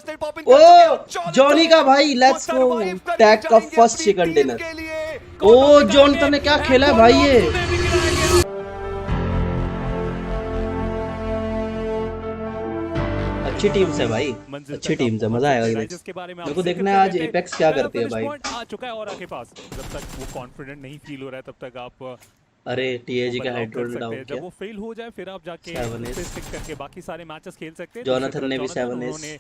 ओ Johnny का भाई, let's go, tag का फर्स्ट चिकन डिनर। ओ जॉनसन ने क्या खेला है भाई ये। अच्छी टीम से भाई, अच्छी टीम से मजा आएगा मैच। मेरे को देखना है आज एपेक्स क्या करती है भाई। आ चुका है और आपके पास जब तक वो कॉन्फिडेंट नहीं फील हो रहा है तब तक आप अरे टीएजी का बदलाव हाइड्रो कर सकते डाउन हैं। किया। जब वो फेल हो जाए फिर आप जाके 7 उसे एस। स्टिक करके बाकी सारे मैचेस खेल सकते हैं। जोनाथन ने भी 7 एस।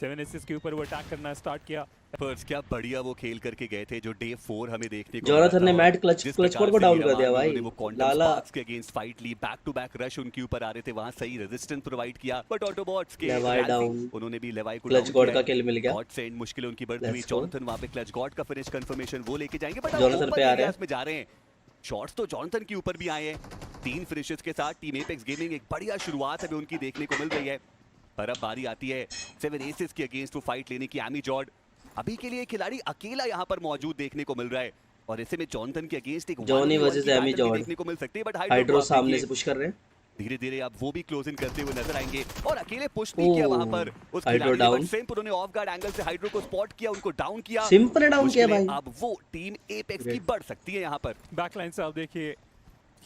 7 एसेस के ऊपर वो अटैक करना स्टार्ट किया। फर्स्ट क्या बढ़िया वो खेल करके गए थे जो डे 4 हमें देखने को जोनाथन ने मैट क्लच जिस कोर प्रकार को से डाउन कर लीरावान दिया में भाई। उन्होंने वो क्वांटम लाला स्पार्क्स के अगेंस्ट फाइट ली, बैक टू बैक रश उनके ऊपर आ रहे थे, वहां सही रेजिस्टेंस प्रोवाइड किया, बट ऑटोबॉट्स के लेवाई डाउन, उन्होंने भी लेवाई को क्लच गॉड का किल मिल गया। गॉड सेंड मुश्किल उनकी बढ़ती हुई। Let's go। जोनाथन वहां पे क्लच गॉड का फिनिश कंफर्मेशन वो लेके जाएंगे, बट जोनाथन पे आ रहे हैं। में जा रहे हैं। शॉट्स तो जोनाथन के ऊपर भी आए हैं। 3 फिनिशेस के साथ टीम एपेक्स गेमिंग एक बढ़िया शुरुआत अभी उनकी देखने को मिल रही है। पर अब बारी आती है 7 एसेस के अगेंस्ट वो फाइट लेने की। एमी जॉर्ड अभी के लिए खिलाड़ी अकेला यहाँ पर मौजूद देखने को मिल रहा है और ऐसे में जोनाथन के अगेंस्ट एक जॉनी वर्सेस एमी जॉर्ड देखने को मिल सकती है, बट हाइड्रो सामने से पुश कर रहे हैं। धीरे धीरे अब वो भी क्लोज इन करते हुए नजर आएंगे और अकेले पुश नहीं किया वहां पर उस हाइड्रो खिलाड़ी ने, डाउन। बट सिंप उन्होंने ऑफ गार्ड एंगल से हाइड्रो को स्पॉट किया, उनको डाउन किया। सिंप ने डाउन किया मुश्किलें भाई। अब वो टीम एपेक्स की बढ़ सकती है यहाँ पर। बैकलाइन से आप देखिए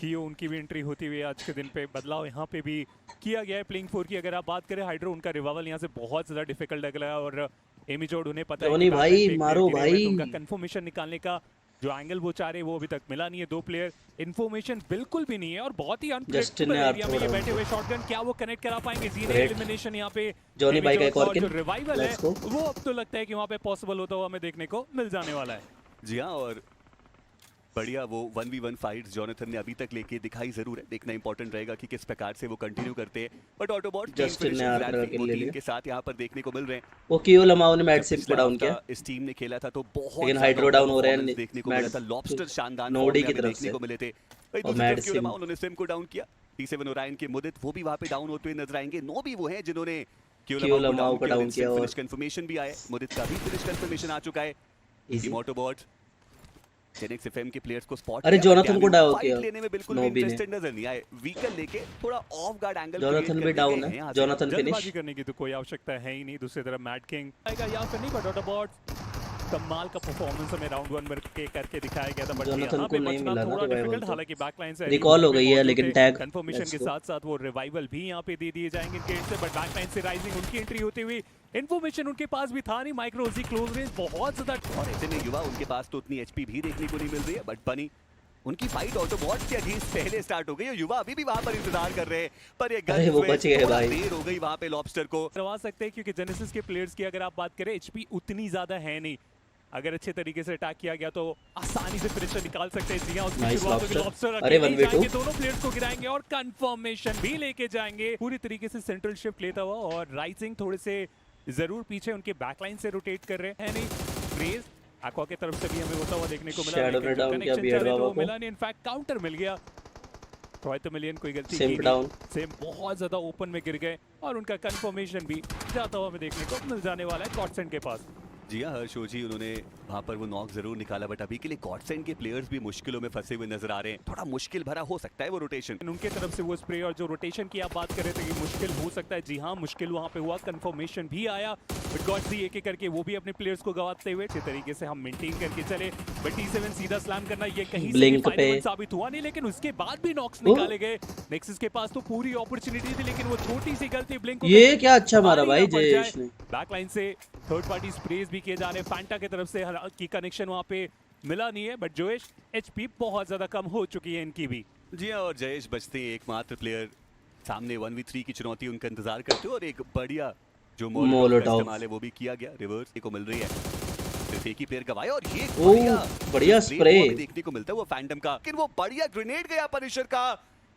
कियो उनकी भी एंट्री होती हुई आज के दिन पे बदलाव यहाँ पे भी किया गया है। प्लेइंग 4 की अगर आप बात करें, हाइड्रो उनका रिवाइवल यहाँ से बहुत ज्यादा डिफिकल्ट लग रहा है और एमी जॉर्ड उन्हें पता है जॉनी कि भाई, backline पे एक मारो player गिरे हुए हैं, भाई। तो उनका कंफर्मेशन निकालने का जो एंगल वो चाह रहे हैं वो अभी तक मिला नहीं है। 2 प्लेयर इन्फॉर्मेशन बिल्कुल भी नहीं है और बहुत ही अनप्रेडिक्टेबल एरिया में ये बैठे हुए शॉटगन क्या वो कनेक्ट करा पाएंगे। जीने एलिमिनेशन यहाँ पे जॉनी भाई का एक और जो किल। रिवाइवल है वो अब तो लगता है कि वहाँ पे पॉसिबल होता हुआ हमें देखने को मिल जाने वाला है। जी हाँ, और बढ़िया वो 1v1 फाइट्स जोनाथन ने अभी तक लेके दिखाई जरूर है। देखना इंपॉर्टेंट रहेगा कि किस प्रकार से वो कंटिन्यू करते हैं, बट ऑटोबॉट जस्टिन ने आर्टर का किल ले लिया। के साथ यहाँ पर देखने को मिल रहे हैं। वो कियो लमाओ ने मैट जब सिंप को पिछला डाउन हफ्ता किया। इस टीम ने खेला था तो बहुत लेकिन ज्यादा हाइड्रो डाउन हो रहे हैं performance देखने को मिला था। लॉबस्टर शानदार नोडी फॉर्म की में तरफ देखने से। को मिले थे। वही और दूसरी मैट तरफ क्यों सिम। लमाओ उन्होंने सिम को डाउन किया। T7 ओरायन के मुदित वो भी वहां पे डाउन होते हुए नजर आएंगे। नो भी वो हैं जिन्होंने कियो लमाओ को डाउन किया और फिनिश कंफर्मेशन भी आया। मुदित का भी फिनिश कंफर्मेशन आ चुका है। टीम ऑटोबॉट जेनेक्स एफएम के प्लेयर्स को स्पॉट अरे जोनाथन को डाउन किया। लेने में बिल्कुल भी नोबी ने। इंटरेस्टेड नजर नहीं आए। व्हीकल लेके थोड़ा ऑफ गार्ड एंगल जोनाथन भी डाउन है। Jonathan finish. जल्दबाजी करने की तो कोई आवश्यकता है ही नहीं। दूसरी तरफ मैट किंग आएगा या फिर नहीं, बट ऑटोबॉट कमाल का परफॉर्मेंस हमें राउंड 1 में करके दिखाया गया था, बट जोनाथन यहाँ को पे नहीं बचना मिला ना थोड़ा रिवाइवल डिफिकल्ट। तो। हालांकि बैकलाइन से रिकॉल हो गई है लेकिन टैग कंफर्मेशन के साथ-साथ वो रिवाइवल भी यहाँ पे दे दिए जाएंगे इनके एंड से, बट बैकलाइन से राइजिंग उनकी एंट्री होती हुई इन्फॉर्मेशन उनके पास भी था नहीं। माइक्रोजी क्लोज रेंज बहुत ज्यादा और ऐसे में युवा उनके पास तो उतनी एचपी भी देखने को नहीं मिल रही है, बट बनी उनकी फाइट ऑटोबॉट के अगेंस्ट पहले स्टार्ट हो गई और युवा अभी भी वहां पर इंतजार कर रहे हैं, पर ये अरे वो बच गए भाई। देर हो गई वहां पे लॉबस्टर को करवा सकते हैं क्योंकि जेनेसिस के प्लेयर्स की अगर आप बात करें एचपी उतनी ज्यादा है नहीं। अगर अच्छे तरीके से अटैक किया गया तो आसानी से फिनिशर निकाल सकते हैं। जी हां, उसकी Nice शुरुआत होगी lobster। लॉबस्टर अरे अकेले 1v2 जाएंगे, दोनों प्लेयर्स को गिराएंगे और कंफर्मेशन भी लेके जाएंगे पूरी तरीके से सेंट्रल शिफ्ट लेता हुआ। और राइजिंग थोड़े से जरूर पीछे उनके बैकलाइन से रोटेट कर रहे हैं। नहीं फ्रेज एक्वा की तरफ से भी हमें होता हुआ देखने को मिला, Shadow ने डाउन किया बियर्ड बाबा को। मिला नहीं, इनफैक्ट काउंटर मिल गया। ट्रॉय तो मिलियन कोई गलती की सिंप डाउन। सेम बहुत ज्यादा ओपन में गिर गए और उनका कंफर्मेशन भी जाता हुआ हमें देखने को मिल जाने वाला है गॉडसेंड के पास। जी हाँ हर्षोजी उन्होंने वहां पर वो नॉक जरूर निकाला, बट अभी के लिए गॉडसेंड के प्लेयर्स भी मुश्किलों में फंसे हुए नजर आ रहे हैं। थोड़ा मुश्किल भरा हो सकता है वो रोटेशन उनके तरफ से वो स्प्रे और जो रोटेशन की आप बात कर रहे थे कि मुश्किल हो सकता है। जी हाँ, मुश्किल वहां पे हुआ, कंफर्मेशन भी आया, बट गॉडसी एक एक करके वो भी अपने प्लेयर्स को गवाते हुए अच्छे तरीके से हम मेंटेन करके चले। बट T7 सीधा स्लैम करना ये कहीं से भी फायदेमंद साबित हुआ नहीं, लेकिन उसके बाद भी नॉक्स निकाले गए। नेक्सस के पास तो पूरी अपॉर्चुनिटी थी, लेकिन वो छोटी सी गलती ब्लिंक ये क्या अच्छा मारा भाई जयेश ने। बैकलाइन से थर्ड पार्टी स्प्रेज भी किए जा रहे हैं। फैंटा की तरफ से की कनेक्शन वहां पे मिला नहीं है, बट जोएश एचपी बहुत ज्यादा कम हो चुकी है इनकी भी। जी हाँ, और जयेश बचते हैं एकमात्र प्लेयर सामने 1v3 की चुनौती उनका इंतजार करते हो और एक बढ़िया जो मोलोटॉव इस्तेमाल है वो भी किया गया, रिवर्स को मिल रही है। सिर्फ एक ही प्लेयर गवाए और ये बढ़िया स्प्रे देखने को मिलता है वो फैंटम का, लेकिन वो बढ़िया ग्रेनेड गया पनिशर का।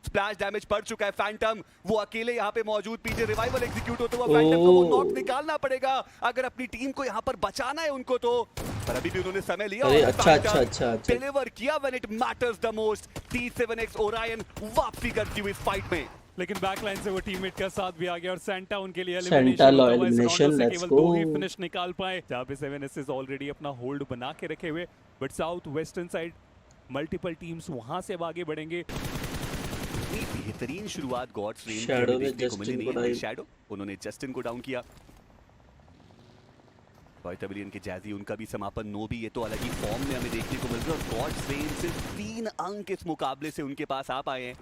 स्प्लैश डैमेज पड़ चुका है फैंटम, वो अकेले यहाँ पे मौजूद। पीछे रिवाइवल एग्जीक्यूट होता हुआ फैंटम को वो नॉक निकालना पड़ेगा अगर अपनी टीम को यहाँ पर बचाना है उनको तो, पर अभी भी उन्होंने समय लिया और अच्छा डिलीवर किया when it matters the most. T7X Orion वापसी करती हुई इस फाइट में, लेकिन बैकलाइन से वो टीममेट का साथ भी आ गया और सेंटा उनके लिए एलिमिनेशन केवल 2 ही फिनिश निकाल पाए, जहां पे 7 एसेस ऑलरेडी अपना होल्ड बना के रखे हुए। But south western side multiple teams वहां से अब आगे बढ़ेंगे। बेहतरीन शुरुआत गॉड्स रेन शैडो ने जस्टिन को डाउन, शैडो उन्होंने जस्टिन को डाउन किया। पवेलियन के जैजी उनका भी समापन नो भी, ये तो अलग ही फॉर्म में हमें देखने को मिल रहा है और गॉड्स वेन सिर्फ 3 अंक इस मुकाबले से उनके पास आ पाए हैं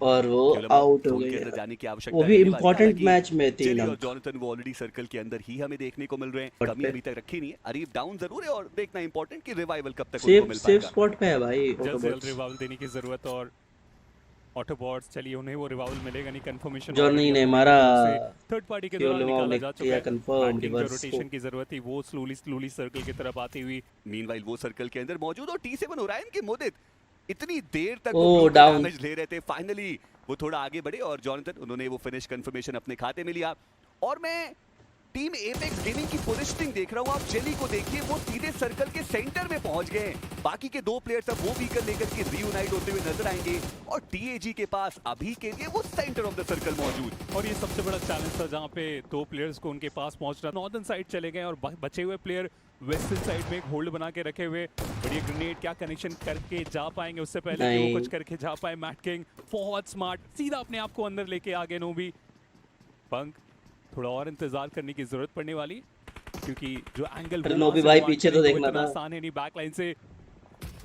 और वो आउट हो गए। जाने की आवश्यकता वो भी इम्पोर्टेंट मैच में 3 और अंक। जॉनथन वो ऑलरेडी सर्कल के अंदर ही हमें देखने को मिल रहे हैं, कमी अभी तक रखी नहीं है। अरीब डाउन जरूर है और देखना इंपॉर्टेंट कि रिवाइवल कब तक उनको मिल पाएगा। सेफ स्पॉट पे है भाई जल्द से जल्द ऑटोबॉट्स। रिवाइवल देने की जरूरत और ऑटोबॉट्स चलिए उन्हें वो रिवाइवल मिलेगा नहीं, कंफर्मेशन जॉनी ने मारा थर्ड पार्टी के केवल द्वारा वो निकाला जा चुका है कंफर्म बैटिंग जो रिवर्स रोटेशन की जरूरत थी वो स्लोली सर्कल की तरफ आती हुई। मीनवाइल वो सर्कल के अंदर मौजूद और T7 ओरायन के मुदित इतनी देर तक डाउन डैमेज ले रहे थे, फाइनली वो थोड़ा आगे बढ़े और जॉनथन उन्होंने वो फिनिश कंफर्मेशन अपने खाते में लिया। और मैं टीम एपेक्स गेमिंग की पोजीशनिंग देख रहा हूं, आप जेली को देखिए वो सीधे सर्कल के सेंटर में पहुंच गए। बाकी के 2 प्लेयर्स अब वो व्हीकल लेकर के रीयूनाइट होते हुए नजर आएंगे और टीएजी के पास अभी के लिए वो सेंटर ऑफ द सर्कल मौजूद। और ये सबसे बड़ा चैलेंज था जहां पे 2 प्लेयर्स को उनके पास पहुंचना, नॉर्दर्न साइड चले गए और बचे हुए प्लेयर वेस्टर्न साइड में एक होल्ड बना के रखे हुए। बढ़िया ग्रेनेड क्या कनेक्शन करके जा पाएंगे उससे पहले कि वो कुछ करके जा पाए। मैट किंग बहुत स्मार्ट, सीधा अपने आप को अंदर लेके आगे नो भी। पंक थोड़ा और इंतजार करने की जरूरत पड़ने वाली क्योंकि जो एंगल नो भी भाई पीछे तो देखना था, आसान है नहीं बैकलाइन से।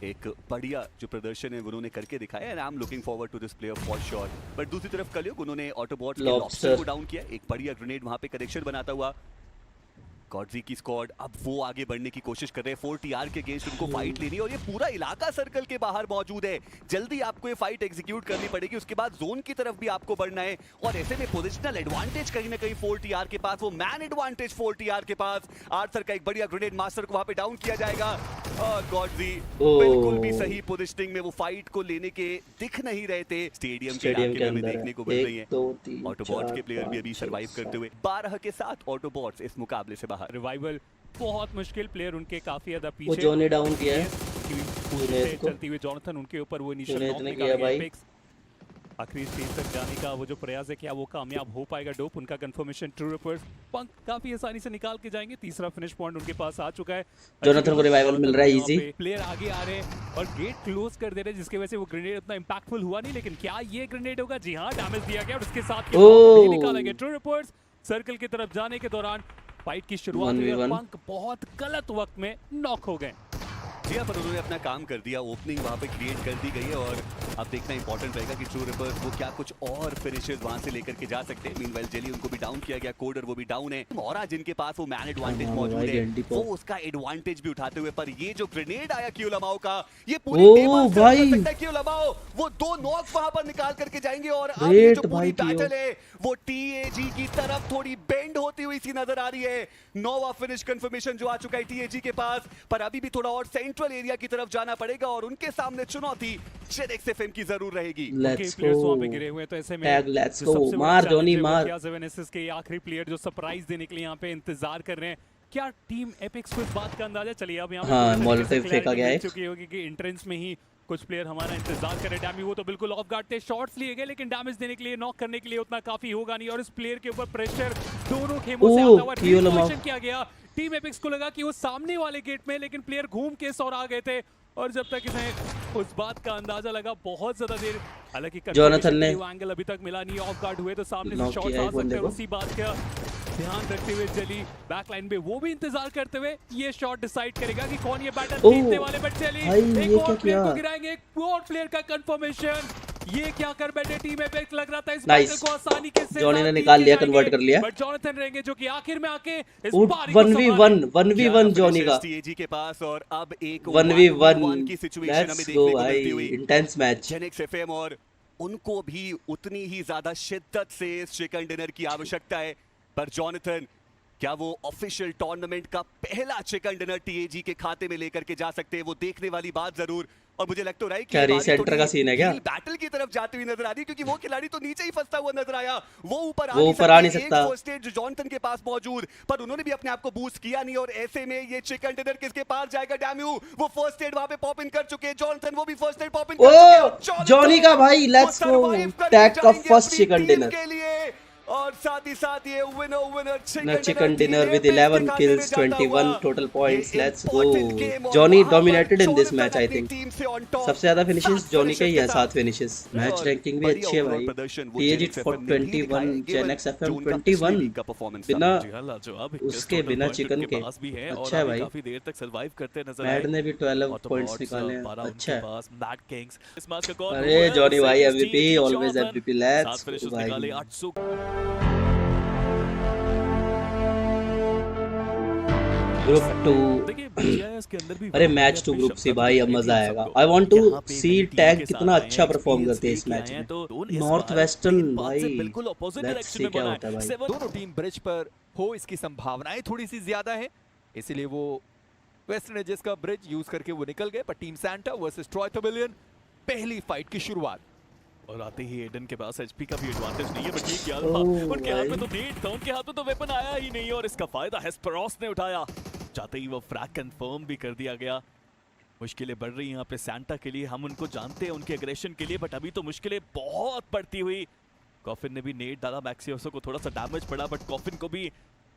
एक बढ़िया जो प्रदर्शन है उन्होंने करके दिखाया and I am looking forward to this player for sure. But दूसरी तरफ कलयुग उन्होंने ऑटोबॉट्स के लॉबस्टर को डाउन किया, एक बढ़िया ग्रेनेड वहां पे कनेक्शन बनाता हुआ। गॉडजी की स्क्वाड अब वो आगे बढ़ने की कोशिश कर रहे हैं, 4TR के अगेंस्ट उनको फाइट लेनी है और ये पूरा इलाका सर्कल के बाहर मौजूद है। जल्दी आपको ये फाइट एग्जीक्यूट करनी पड़ेगी, उसके बाद जोन की तरफ भी आपको बढ़ना है और ऐसे में पोजिशनल एडवांटेज कहीं ना कहीं 4TR के पास, वो मैन एडवांटेज 4TR के पास। आर्थर का एक बढ़िया ग्रेनेड मास्टर को वहां पे डाउन किया जाएगा और गॉडजी बिल्कुल भी सही पोजिशनिंग में वो फाइट को लेने के दिख नहीं रहे थे। स्टेडियम के इलाके में हमें देखने को मिल रही है ऑटोबॉट्स के प्लेयर भी अभी सर्वाइव करते हुए 12 के साथ ऑटोबॉट्स इस मुकाबले से बाहर। रिवाइवल बहुत मुश्किल, प्लेयर उनके काफी ज्यादा पीछे। वो जोने डाउन किया है चलती हुई जॉनथन उनके ऊपर वो इनिशियल नॉक निकाल गया। आखिरी स्टेज तक जाने का वो जो प्रयास है क्या वो कामयाब हो पाएगा? डोप उनका कंफर्मेशन ट्रू रिपर्स पंक काफी आसानी से निकाल के जाएंगे। तीसरा फिनिश पॉइंट उनके पास आ चुका है। जोनाथन को रिवाइवल मिल रहा है इजी। प्लेयर आगे आ रहे हैं और गेट क्लोज कर दे रहे हैं जिसकी वजह से वो ग्रेनेड उतना इंपैक्टफुल हुआ नहीं, लेकिन क्या ये ग्रेनेड होगा? जी हाँ, डैमेज दिया गया और उसके साथ निकाला गया। ट्रू रिपर्स सर्कल की तरफ जाने के दौरान फाइट की शुरुआत हुई और पंक बहुत गलत वक्त में नॉक हो गए। पर उन्होंने अपना काम कर दिया, ओपनिंग वहां पे क्रिएट कर दी गई है और अब देखना इंपॉर्टेंट रहेगा कि ट्रू रिपर्स वो क्या कुछ और फिनिशेस वहां से लेकर के जा सकते हैं। मीनवाइल जेली उनको भी डाउन किया गया, कोडर वो भी डाउन है और जिनके पास वो मैन एडवांटेज मौजूद है वो उसका एडवांटेज भी उठाते हुए, पर ये जो ग्रेनेड आया क्यूलमाओ का ये पूरी टेबल से कर सकता है। क्यूलमाओ वो 2 नॉक वहां पर निकाल करके जाएंगे और अब ये जो पूरी बैटल है वो टीएजी की तरफ थोड़ी बेंड होती हुई सी नजर आ रही है। 9वां फिनिश कंफर्मेशन जो आ चुका है टीएजी के पास, पर अभी भी थोड़ा और सेंट्रल एरिया की तरफ जाना पड़ेगा और उनके सामने चुनौती जेनेक्स एफएम की जरूर रहेगी। लेट्स प्लेयर्स वहां पे गिरे हुए हैं तो ऐसे में टैग लेट्स गो, मार जोनी मार। क्या 7SS के आखिरी प्लेयर जो सरप्राइज देने के लिए यहां पे इंतजार कर रहे हैं, क्या टीम एपेक्स को इस बात का अंदाजा? चलिए अब यहां पे मोलेटिव फेंका गया है चुकी होगी कि एंट्रेंस में ही कुछ प्लेयर हमारा इंतजार कर रहे हैं। डैमी वो तो बिल्कुल ऑफ गार्ड थे, शॉट्स लिए गए लेकिन डैमेज देने के लिए, नॉक करने के लिए उतना काफी होगा नहीं और इस प्लेयर के ऊपर प्रेशर दोनों खेमों से आता हुआ रिपोजिशन किया गया। टीम एपेक्स को लगा कि वो सामने वाले गेट में, लेकिन प्लेयर घूम के सौर आ गए थे और जब तक इसे उस बात का अंदाजा लगा बहुत ज्यादा देर, हालांकि जोनाथन ने एंगल अभी तक मिला नहीं, ऑफ गार्ड हुए तो सामने से शॉट्स आ सकते हैं। उसी बात का ध्यान रखते हुए जली बैकलाइन पे वो भी इंतजार करते हुए ये शॉट डिसाइड करेगा कि कौन ये बैटल जीतने वाले। बट चली एक और प्लेयर को गिराएंगे, एक और प्लेयर का कंफर्मेशन। ये क्या कर बैठे टीम एपेक्स, लग रहा था इस बैटल को आसानी के से जॉनी ने निकाल लिया, कन्वर्ट कर लिया। बट जॉनथन रहेंगे जो कि आखिर में आके इस 1v1 जॉनी का टीएजी के पास और अब एक 1v1 की सिचुएशन हमें देखने को मिलती हुई। इंटेंस मैच जेनेक्स एफएम और उनको भी उतनी ही ज्यादा शिद्दत से इस चिकन डिनर की आवश्यकता है, पर जॉनथन क्या वो ऑफिशियल टूर्नामेंट का पहला चिकन डिनर टीएजी के खाते में लेकर के जा सकते हैं? वो देखने वाली बात जरूर। और मुझे लगता है कि रीसेंटर का सीन है क्या? बैटल की तरफ जाती हुई नजर आ रही है क्योंकि वो खिलाड़ी तो नीचे ही फंसता हुआ नजर आया, वो ऊपर आ नहीं सकता। फर्स्ट एड जो जॉनथन के पास मौजूद, पर उन्होंने भी अपने आप को बूस्ट किया नहीं और ऐसे में ये चिकन डिनर किसके पास जाएगा? डैम्यू वो फर्स्ट एड वहां पे पॉप इन कर चुके हैं, जॉनथन वो भी फर्स्ट एड पॉप इन कर चुके हैं। जॉनी का भाई लेट्स गो, टैग का फर्स्ट चिकन डिनर के लिए और साथ ही साथ ये ना chicken dinner with 11 kills 21 total points. Let's go. Johnny dominated in this match I think. सबसे ज्यादा फिनिशेस जॉनी का ही है, 7 फिनिशेस. मैच रैंकिंग भी अच्छी है भाई. TAG 21, जेनेक्स FM 21 बिना उसके बिना चिकन के. अच्छा है भाई. काफी देर तक सरवाइव करते नजर मैड आए. ने भी 12 और तो पॉइंट्स बॉट्स निकाले हैं. 12 अच्छा है. पास मैड किंग्स इस मैच का कौन. अरे जॉनी भाई MVP ऑलवेज MVP. लेट्स भाई. ग्रुप 2. अरे मैच 2 ग्रुप से भाई अब मजा आएगा. I want to see Tag कितना अच्छा परफॉर्म करते हैं इस मैच में. नॉर्थ वेस्टर्न भाई लेट्स सी क्या होता है भाई. दोनों टीम ब्रिज पर हो इसकी संभावनाएं थोड़ी सी ज्यादा है, इसीलिए वो वेस्टर्न एजेस का ब्रिज यूज करके वो निकल गए. पर team Santa versus Troy pavilion पहली फाइट की शुरुआत. और आते ही एडन के पास एचपी का भी एडवांटेज नहीं है, बट ये क्या था. उनके हाथ में तो नेट था, उनके हाथ में तो वेपन आया ही नहीं और इसका फायदा हेस्पेरोस ने उठाया. जाते ही वो फ्रैग कंफर्म भी कर दिया गया. मुश्किलें बढ़ रही हैं यहाँ पे सैंटा के लिए. हम उनको जानते हैं उनके एग्रेशन के लिए, बट अभी तो मुश्किलें बहुत बढ़ती हुई. कॉफिन ने भी नेट डाला, मैक्सियोसो को थोड़ा सा डैमेज पड़ा, बट कॉफिन को भी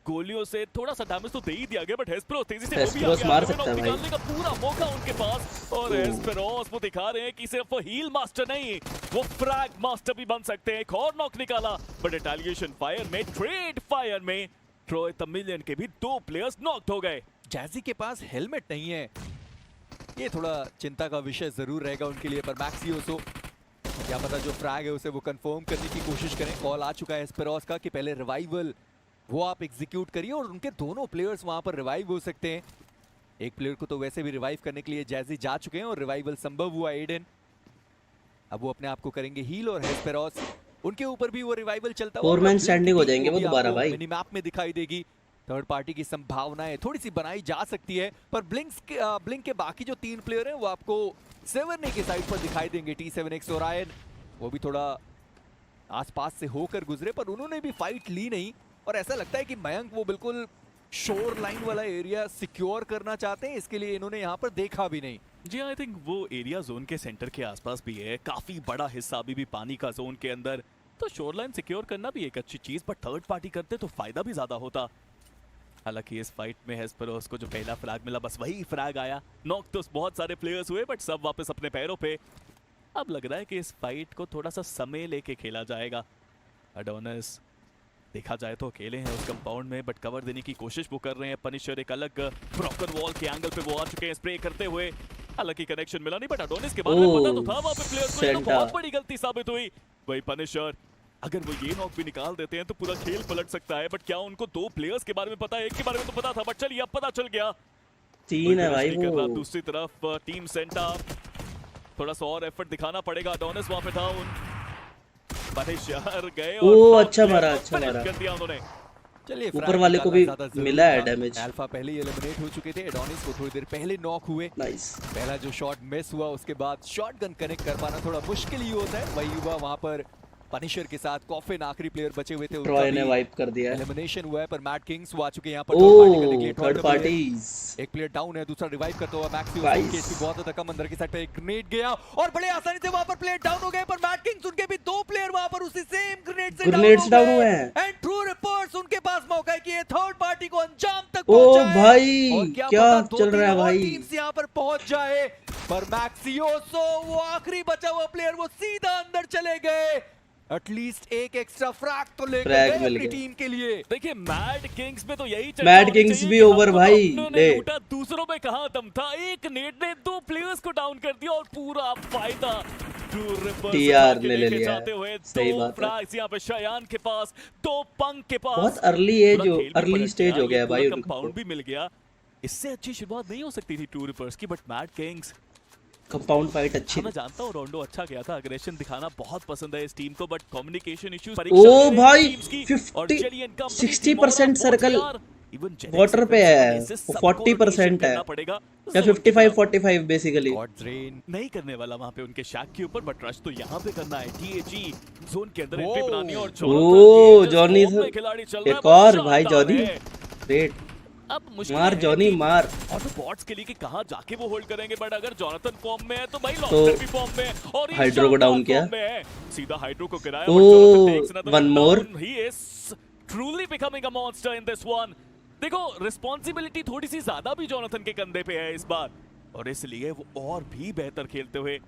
गोलियों से थोड़ा सा डैमेज तो दे ही दिया गया. बट हेस्पेरोस तेजी से वो भी आ गया, मार सकता है भाई. निकालने का पूरा मौका उनके पास. और हेस्पेरोस वो दिखा रहे हैं कि सिर्फ वो हील मास्टर नहीं, वो फ्रैग मास्टर भी बन सकते हैं. एक और नॉक निकाला, बट रिटेलिएशन फायर में, ट्रेड फायर में ट्रॉय पैवेलियन के भी 2 प्लेयर्स नॉक्ड हो गए. जैजी के पास हेलमेट नहीं है, ये थोड़ा चिंता का विषय जरूर रहेगा उनके लिए. पर मैक्सियोसो क्या पता जो फ्रैग है उसे वो कंफर्म करने की कोशिश करें. कॉल आ चुका है हेस्पेरोस का कि पहले रिवाइवल वो आप एग्जीक्यूट करिए और उनके दोनों प्लेयर्स वहां पर रिवाइव हो सकते हैं. एक प्लेयर को तो वैसे भी रिवाइव करने के लिए जैजी जा चुके हैं और रिवाइवल संभव हुआ एडन. अब वो अपने आप को करेंगे हील और हेस्पेरोस उनके ऊपर भी वो रिवाइवल चलता हुआ 4 मैन स्टैंडिंग हो जाएंगे वो दोबारा भाई. मिनी मैप में दिखाई देगी. थर्ड पार्टी की संभावनाएं थोड़ी सी बनाई जा सकती है, पर ब्लिंक के बाकी जो 3 प्लेयर हैं वो आपको सेवर्ने की साइड पर दिखाई देंगे. T7X और आयन वो भी थोड़ा आसपास से होकर गुजरे, पर उन्होंने भी फाइट ली नहीं. और ऐसा लगता है कि मयंक वो बिल्कुल शोर लाइन वाला एरिया सिक्योर करना चाहते हैं, इसके लिए इन्होंने यहाँ पर देखा भी नहीं. जी आई थिंक वो एरिया जोन के सेंटर के आसपास भी है, काफी बड़ा हिस्सा अभी भी पानी का जोन के अंदर. तो शोर लाइन सिक्योर करना भी एक अच्छी चीज, बट थर्ड पार्टी करते तो फायदा भी ज्यादा होता. हालांकि इस फाइट में हेस्पेरोस को जो पहला फ्रैग मिला बस वही फ्रैग आया. नॉक तो बहुत सारे प्लेयर्स हुए, बट सब वापस अपने पैरों पे. अब लग रहा है कि इस फाइट को थोड़ा सा समय लेके खेला जाएगा. एडोनिस देखा जाए तो अकेले हैं उस कंपाउंड में, बट कवर देने की कोशिश वो कर रहे हैं. पनिशर एक अलग ब्रोकन वॉल के एंगल पे वो आ चुके हैं स्प्रे करते हुए. हालांकि कनेक्शन मिला नहीं, बट एडोनिस के बारे में पता तो था वहां पे प्लेयर्स को. ये तो बहुत बड़ी गलती साबित हुई. वही पनिशर अगर वो ये नॉक भी निकाल देते हैं तो पूरा खेल पलट सकता है. बट क्या उनको 2 प्लेयर्स के बारे में पता है? एक के बारे में तो पता था, बट चलिए अब पता चल गया. 3 है भाई वो. दूसरी तरफ टीम सेंटा थोड़ा सा और एफर्ट दिखाना पड़ेगा. एडोनिस वहां पे था, पनिशर गए और अच्छा मारा, अच्छा मारा कर दिया उन्होंने. चलिए ऊपर वाले को भी मिला है डैमेज. अल्फा पहले ही एलिमिनेट हो चुके थे. एडोनिस को थोड़ी देर पहले नॉक हुए. नाइस. पहला जो शॉट मिस हुआ उसके बाद शॉटगन कनेक्ट कर पाना थोड़ा मुश्किल ही होता है. वही हुआ वहां पर पनिशर के साथ. कॉफिन आखिरी प्लेयर बचे हुए थे, ट्रॉय ने वाइप कर दिया है. एलिमिनेशन हुआ है, पर मैड किंग्स वो आ चुके हैं यहां पर थर्ड पार्टीज. एक प्लेयर डाउन है, दूसरा रिवाइव करता हुआ मैक्सियोस केस भी बहुत ज्यादा कम. अंदर की साइड पे एक ग्रेनेड गया और बड़े आसानी से वहां पर प्लेयर डाउन हो गए. पर मैड किंग्स उनके भी 2 प्लेयर वहां पर उसी सेम ग्रेनेड से डाउन हुए हैं. एंड ट्रू रिपोर्ट्स उनके पास मौका है कि ये थर्ड पार्टी को अंजाम तक पहुंचाए. ओ भाई क्या चल रहा है भाई. टीम्स यहां पर पहुंच जाए, पर मैक्सियोसो वो आखिरी बचा हुआ प्लेयर वो सीधा अंदर चले गए. एटलीस्ट एक एक्स्ट्रा फ्रैग तो लेकर गए अपनी टीम के लिए. देखिए मैड किंग्स में तो यही चल. मैड किंग्स भी ओवर भाई. लूटा दूसरों में कहां दम था. एक नेट ने 2 प्लेयर्स को डाउन कर दिया और पूरा फायदा टीआर ने ले लिया. सही बात है. यहाँ पे शयान के पास, 2 पंक के पास. बहुत अर्ली स्टेज हो गया भाई. कंपाउंड भी मिल गया. इससे अच्छी शुरुआत नहीं हो सकती थी टू रिपर्स की, but mad Kings compound fight अच्छी. मैं जानता हूं रोंडो अच्छा गया था, एग्रेशन दिखाना बहुत पसंद है इस टीम को, बट कम्युनिकेशन इश्यूज. ओ भाई 60% सर्कल वाटर पे है, 40% है या 55-45 बेसिकली. नहीं करने वाला वहां पे उनके शैक के ऊपर, बट रश तो यहाँ पे करना है. TAG जोन के अंदर एंट्री बनानी. और जॉनी एक और भाई. Johnny great. अब मुश्किल मार है जॉनी कि मार। ऑटोबॉट्स के लिए कि कहां जाके वो होल्ड करेंगे, बट अगर जॉनथन फॉर्म में है तो भाई तो लॉबस्टर भी फॉर्म में है और ये हाइड्रो को शानदार डाउन किया। फॉर्म में है। सीधा हाइड्रो को गिराया ओ, but Jonathan takes another one one more। down. He is truly becoming a monster in this one. देखो रिस्पांसिबिलिटी थोड़ी सी ज्यादा भी जॉनथन के कंधे पे है इस बार, और इसलिए वो और भी बेहतर खेलते हुए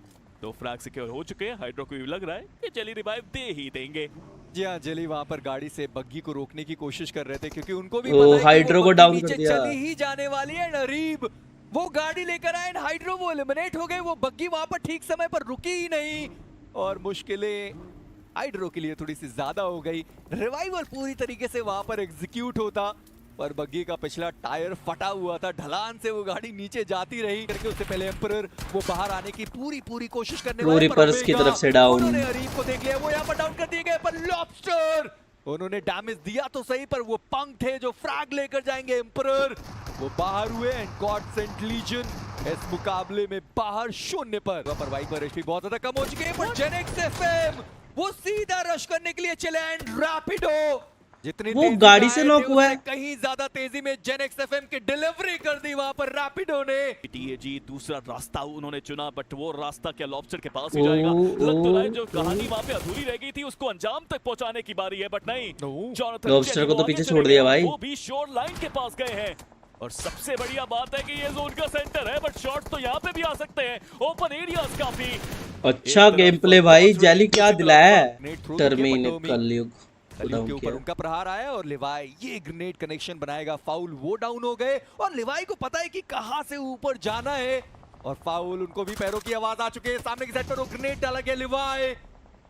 तो फ्रैग सिक्योर हो चुके हैं। हाइड्रो को भी लग रहा है कि जेली रिवाइव दे ही देंगे। जी हाँ, जेली वहां पर गाड़ी से बग्गी को रोकने की कोशिश कर रहे थे क्योंकि उनको भी ओ, पता है कि हाइड्रो वो को बग्गी डाउन कर नीचे दिया। चली ही जाने वाली है। नरीब वो गाड़ी लेकर आए, हाइड्रो वो एलिमिनेट हो गए, वो बग्गी वहां पर ठीक समय पर रुकी ही नहीं और मुश्किलें हाइड्रो के लिए थोड़ी सी ज्यादा हो गई। रिवाइवल पूरी तरीके से वहां पर एग्जीक्यूट होता पर बग्गी का पिछला टायर फटा हुआ था, ढलान से वो गाड़ी नीचे जाती रही करके। उससे पहले एम्परर वो बाहर आने की पूरी कोशिश करने प्रो वाले पर रिपर्स की ओमेगा, तरफ से डाउन। उन्होंने अरीब को देख लिया, वो यहाँ पर डाउन कर दिए गए पर लॉबस्टर उन्होंने डैमेज दिया तो सही पर वो पंक थे जो फ्रैग लेकर जाएंगे। एम्परर वो बाहर हुए एंड गॉड सेंट लीजन इस मुकाबले में बाहर 0 पर वाइपर एचपी बहुत ज्यादा कम हो चुके हैं पर जेनेक्स एफएम वो सीधा रश करने के लिए चले एंड रैपिडो जितनी वो तेजी गाड़ी में से आए नॉक थे, हुआ उससे है। कहीं ज्यादा तेजी में जेनेक्स एफएम की डिलीवरी कर दी वहां पर रैपिडो ने। टीएजी दूसरा रास्ता उन्होंने चुना, बट वो रास्ता क्या लॉबस्टर के पास ही जाएगा? लग तो रहा है जो कहानी वहां पे अधूरी रह गई थी उसको अंजाम तक पहुंचाने की बारी है, बट नहीं। जॉनथन लॉबस्टर को तो आगे पीछे चले छोड़ दिया गए, भाई। वो भी शोर लाइन के पास गए हैं और सबसे बढ़िया बात है कि ये जोन का सेंटर है, बट शॉट्स तो यहाँ पे भी आ सकते हैं। ओपन एरियाज काफी अच्छा गेम प्ले भाई। जेली क्या दिलाया है? ग्रेनेड थ्रो तो टर्मिनेट के कलयुग के ऊपर उनका प्रहार आया और लिवाई ये ग्रेनेड कनेक्शन बनाएगा। फाउल वो डाउन हो गए और लिवाई को पता है कि कहां से ऊपर जाना है और फाउल उनको भी पैरों की आवाज आ चुके हैं। सामने की साइड पर वो ग्रेनेड डाला गया। लिवाई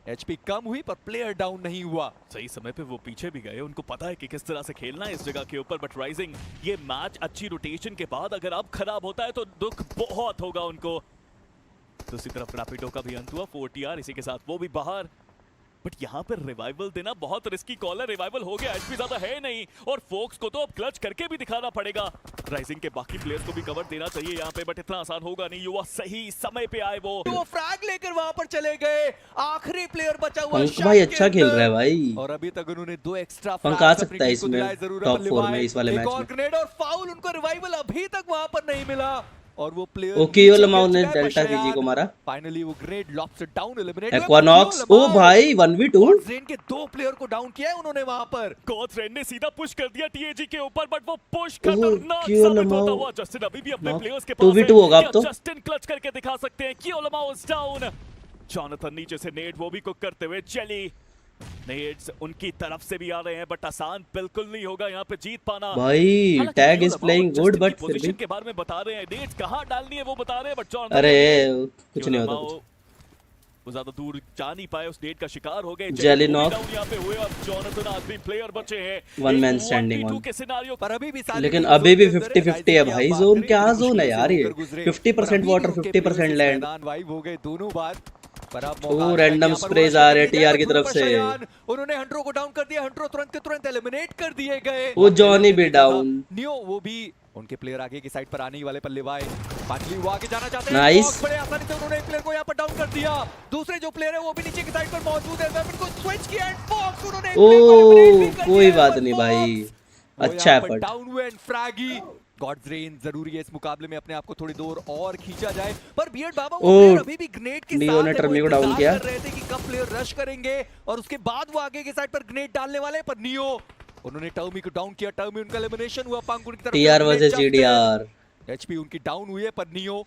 एचपी कम हुई पर प्लेयर डाउन नहीं हुआ। सही समय पे वो पीछे भी गए, उनको पता है कि किस तरह से खेलना है इस जगह के ऊपर। बट राइजिंग ये मैच अच्छी रोटेशन के बाद अगर अब खराब होता है तो दुख बहुत होगा उनको। दूसरी तरफ रैपिडो का भी अंत हुआ 4TR, इसी के साथ वो भी बाहर। बट यहाँ पर रिवाइवल देना बहुत रिस्की कॉल है। रिवाइवल हो गया, एचपी ज्यादा है नहीं और फोक्स को तो अब क्लच करके भी दिखाना पड़ेगा। राइजिंग के बाकी प्लेयर्स को भी कवर देना चाहिए यहाँ पे, बट इतना आसान होगा नहीं। युवा सही समय पे आए, वो फ्रैग लेकर वहां पर चले गए। आखिरी प्लेयर बचा हुआ पंक भाई अच्छा खेल रहा है भाई। और अभी तक उन्होंने 2 एक्स्ट्रा पंक आ सकता है इसमें टॉप 4 में इस वाले मैच में। ग्रेनेड और फाउल उनको रिवाइवल अभी तक वहां पर नहीं मिला और वो प्लेयर ओके लमाउ ने डेल्टा फीजी को मारा। फाइनली वो grenade lobster down eliminate. Aquanox ओ भाई 1v2 ड्रेन के 2 प्लेयर को डाउन किया है उन्होंने वहां पर। कोथ्रेन ने सीधा पुश कर दिया टीएजी के ऊपर, बट वो पुश खतरनाक क्यों साबित लमाओ? होता हुआ। जस्टिन अभी भी अपने नो, प्लेयर्स के पास 2v2 होगा अब तो। जस्टिन क्लच करके दिखा सकते हैं। कियो लमाओ इज डाउन। जॉनथन नीचे से नेट वो भी कुक करते हुए चली। नेट्स उनकी तरफ से भी आ रहे हैं, बट आसान बिल्कुल नहीं होगा यहाँ पे जीत पाना। भाई हालांकि टैग कियो इज लमाओ प्लेइंग गुड जस्टिन की बट फिर पोजीशन भी के बारे में बता रहे हैं, नेट्स कहाँ डालनी है वो बता रहे हैं, बट जॉनथन अरे कुछ नहीं होता लमाओ कुछ। वो ज्यादा दूर जा नहीं पाए, उस डेट का शिकार हो गए। Jelly knock. यहाँ पे हुए, अब जॉनथन आखिरी प्लेयर बचे हैं। One man एक standing 1v2 on। के सिनेरियो पर अभी भी लेकिन अभी भी 50-50 है भाई। जोन क्या जोन है यार ये। 50% वाटर 50% लैंड। मैदान वाइब हो गए दोनों बार पर अब ओ, मौका रैंडम यहाँ पर स्प्रेज हुआ आ रहे हैं शयान TR की पर तरफ से। शयान, उन्होंने हंड्रो को डाउन कर दिया। हंड्रो तुरंत के तुरंत एलिमिनेट कर दिए गए। वो जॉनी भी डाउन। नियो वो भी उनके प्लेयर आगे की साइड पर आने ही वाले पर लिवाई फाइनली वो आगे जाना चाहते हैं। नाइस। फॉक्स बड़े आसानी से उन्होंने एक प्लेयर को यहाँ पर डाउन कर दिया। दूसरे जो प्लेयर है वो भी नीचे की साइड पर मौजूद है। वेपन को स्विच किया एंड फॉक्स उन्होंने एक प्लेयर को eliminate भी कर दिया कोई है, बात पर नहीं फॉक्स भाई। वो अच्छा यहाँ पर एफर्ट। डाउन हुए एंड फ्रैगी गॉड्स रेन जरूरी है इस मुकाबले में अपने आप को थोड़ी दूर और खींचा जाए। पर बियर्ड बाबा वो प्लेयर अभी भी ग्रेनेड के नियो ने साथ है, टर्मी वो को डाउन इंतजार किया। कर रहे थे कि कब प्लेयर रश करेंगे और उसके बाद वो आगे की साइड पर ग्रेनेड डालने वाले हैं। पर नियो उन्होंने टर्मी को डाउन किया। टर्मी उनका एलिमिनेशन हुआ। पंक उनकी तरफ TR वर्सेस GDR। एचपी उनकी डाउन हुई है पर नियो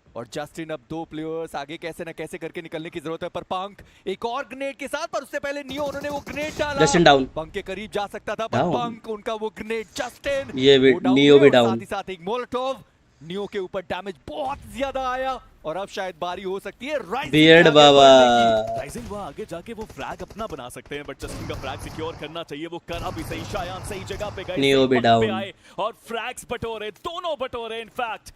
और जस्टिन अब 2 प्लेयर्स आगे कैसे ना कैसे करके निकलने की जरूरत है। पर पंक एक और ग्रेनेड के साथ, पर उससे पहले नियो उन्होंने वो ग्रेनेड डाला। Justin down. पंक के करीब जा सकता था पर डाउन। पंक उनका वो ग्रेनेड जस्टिन ये भी वो डाउन नियो हुए भी और डाउन। साथ ही साथ एक मोलोटोव। नियो के ऊपर डैमेज बहुत ज्यादा आया और अब शायद बारी हो सकती है राइजिंग बियर्ड के आगे बाबा। बढ़ने की। राइजिंग वहां आगे जाके वो फ्लैग अपना बना सकते हैं, बट जस्टिन का फ्लैग सिक्योर करना चाहिए। वो करा भी सही, शायान सही जगह पे गए, नियो सही भी वक्त पे डाउन। आए और फ्लैग्स बटोरे, दोनों बटोरे। इनफैक्ट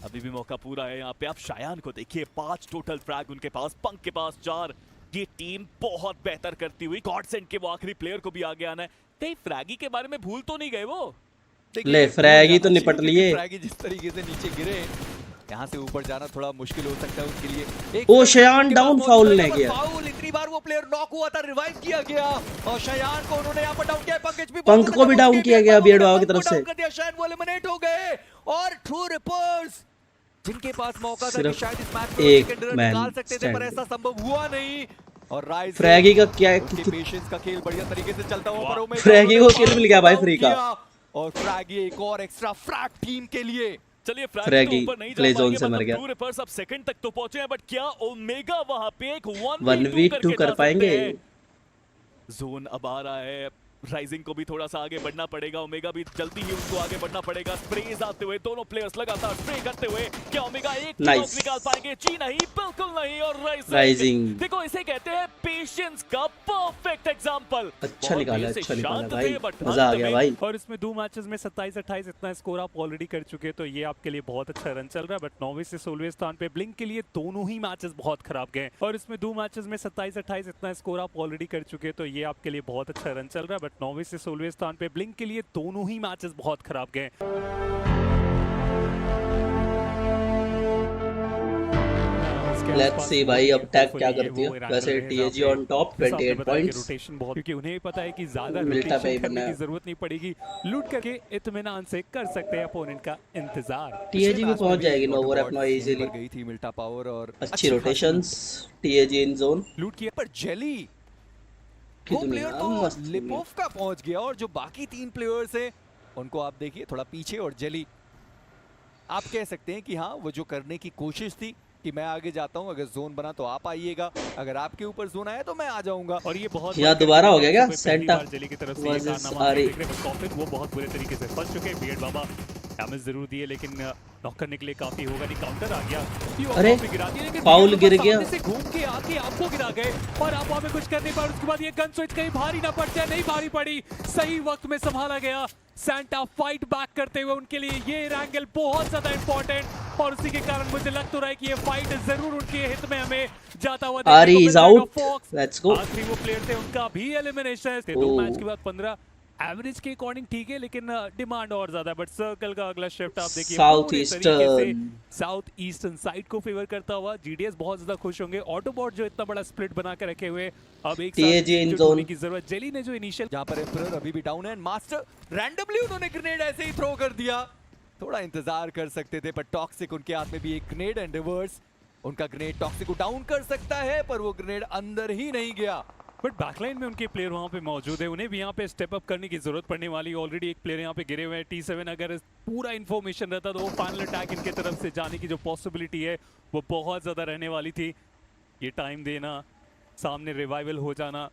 अभी भी मौका पूरा है यहाँ पे। आप शायान को देखिए, 5 टोटल फ्लैग उनके पास, पंक के पास 4। ये टीम बहुत बेहतर करती हुई। गॉडसेंड के वो आखिरी प्लेयर को भी आगे आना है। कहीं फ्रैगी के बारे में भूल तो नहीं गए वो? ले फ्रैगी तो निपट लिए। फ्रैगी जिस तरीके से नीचे गिरे यहाँ से ऊपर जाना थोड़ा मुश्किल हो सकता है उनके लिए। ओ, शयान डाउन फाउल ले गया। फाउल, इतनी बार वो प्लेयर नॉक हुआ था, रिवाइव किया गया और शयान को उन्होंने यहाँ पर डाउन किया। पंक को भी डाउन किया गया बियर्ड बाबा की तरफ से। शयान वो एलिमिनेट हो गए और ट्रू रिपर्स जिनके पास मौका था कि शायद इस मैच को एक कंटेंडर मैन निकाल सकते थे, पर स्टैंड। ऐसा संभव हुआ नहीं। और राइज फ्रैगी का क्या पेशेंस का खेल बढ़िया तरीके से चलता हुआ, पर ओमेगा फ्रैगी को किल मिल गया भाई फ्री का। और फ्रैगी एक और एक्स्ट्रा फ्रैग टीम के लिए। चलिए फ्रैगी तो ऊपर नहीं जा प्ले जोन पाएंगे, से मर मतलब गया। ब्लू रिपर्स अब सेकंड तक तो पहुंचे हैं, बट क्या ओमेगा वहां पे एक 1v2 कर पाएंगे? जोन अब आ रहा है, राइजिंग को भी थोड़ा सा आगे बढ़ना पड़ेगा, ओमेगा भी जल्दी ही उनको आगे बढ़ना पड़ेगा। स्प्रेज आते हुए दोनों प्लेयर्स लगातार स्प्रे करते हुए, क्या ओमेगा एक Nice. निकाल पाएंगे? जी नहीं, बिल्कुल नहीं। और राइजिंग देखो इसे कहते हैं पेशेंस का परफेक्ट एग्जांपल। अच्छा निकाला भाई, मजा आ गया भाई। और इसमें 2 मैचेस में 27-28 इतना स्कोर आप ऑलरेडी कर चुके हैं, तो ये आपके लिए बहुत अच्छा रन चल रहा है। बट 9वें से 16वें स्थान पे ब्लिंक के लिए दोनों ही मैचेस बहुत खराब गए। और इसमें 2 मैचेस में 27-28 इतना स्कोर आप ऑलरेडी कर चुके हैं, तो ये आपके लिए बहुत अच्छा रन चल रहा है। बट 9वें से 16वें स्थान पे ब्लिंक के लिए दोनों ही मैचेस बहुत खराब गए। लेट्स सी भाई अब टैग क्या करती है। वैसे TAG on top 28 points. Rotation बहुत, क्योंकि उन्हें पता है कि ज्यादा मिल्टा पे ही रोटेशन करने बनना की जरूरत नहीं पड़ेगी, लूट करके इत्मीनान से कर सकते हैं अपोनेंट का इंतजार। टीएजी भी पहुंच जाएगी नोवर अपना इजीली। गई थी मिल्टा पावर और अच्छी रोटेशंस, टीएजी इन जोन। लूट किया पर जेली की वो प्लेयर दुनिया तो मस्त दुनिया। लिपोफ का पहुंच गया और जो बाकी 3 प्लेयर्स हैं उनको आप देखिए थोड़ा पीछे। और जेली आप कह सकते हैं कि हाँ वो जो करने की कोशिश थी कि मैं आगे जाता हूं, अगर जोन बना तो आप आइएगा, अगर आपके ऊपर जोन आया तो मैं आ जाऊंगा। और ये बहुत यहाँ दोबारा हो गया क्या? पहली सेंटा बार जेली की तरफ से ये versus कारनामा आरी। देख रहे हैं, कॉफिन वो बहुत बुरे तरीके से फंस चुके हैं। बियर्ड बाबा डैमेज जरूर दिए, लेकिन नॉक करने के लिए काफी होगा नहीं। काउंटर आ गया, अरे, गिरा दिया, लेकिन फाउल बियर्ड गिर बाबा गया। सामने से घूम के आके आपको गिरा गए और आप वहां पे कुछ कर नहीं पाए। उसके बाद ये गन स्विच कहीं भारी ना पड़ जाए, नहीं भारी पड़ी, सही वक्त में संभाला गया। सैंटा फाइट बैक करते हुए, उनके लिए ये एंगल बहुत ज्यादा इंपॉर्टेंट, और उसी के कारण मुझे लग तो रहा है कि ये फाइट जरूर उनके हित में हमें जाता हुआ आरी देखने is को मिल जाएगा। out. Fox, Let's go. आखिरी वो प्लेयर थे, उनका भी एलिमिनेशन थे। 2 मैच के बाद 15 एवरेज के अकॉर्डिंग ठीक है, लेकिन डिमांड और ज्यादा है। बट सर्कल का अगला शिफ्ट आप देखिए south eastern, south eastern side को फेवर करता हुआ। जीडीएस बहुत ज्यादा खुश होंगे। ऑटोबॉट जो इतना बड़ा स्प्लिट बना के रखे हुए, अब एक TAG इन जोन की जरूरत। जेली ने जो इनिशियल, जहां पर एम्परर अभी भी डाउन है, मास्टर रैंडमली उन्होंने ग्रेनेड ऐसे ही थ्रो कर दिया। थोड़ा इंतजार कर सकते थे, पर टॉक्सिक उनके हाथ में भी एक ग्रेनेड एंड रिवर्स। उनका ग्रेनेड टॉक्सिक को डाउन कर सकता है, पर वो ग्रेनेड अंदर ही नहीं गया। बट बैकलाइन में उनके प्लेयर वहां पे मौजूद है, उन्हें भी यहाँ पे स्टेप अप करने की जरूरत पड़ने वाली। ऑलरेडी एक प्लेयर यहाँ पे गिरे हुए हैं। T7 अगर पूरा इन्फॉर्मेशन रहता तो वो फाइनल अटैक इनके तरफ से जाने की जो पॉसिबिलिटी है वो बहुत ज्यादा रहने वाली थी। ये टाइम देना, सामने रिवाइवल हो जाना,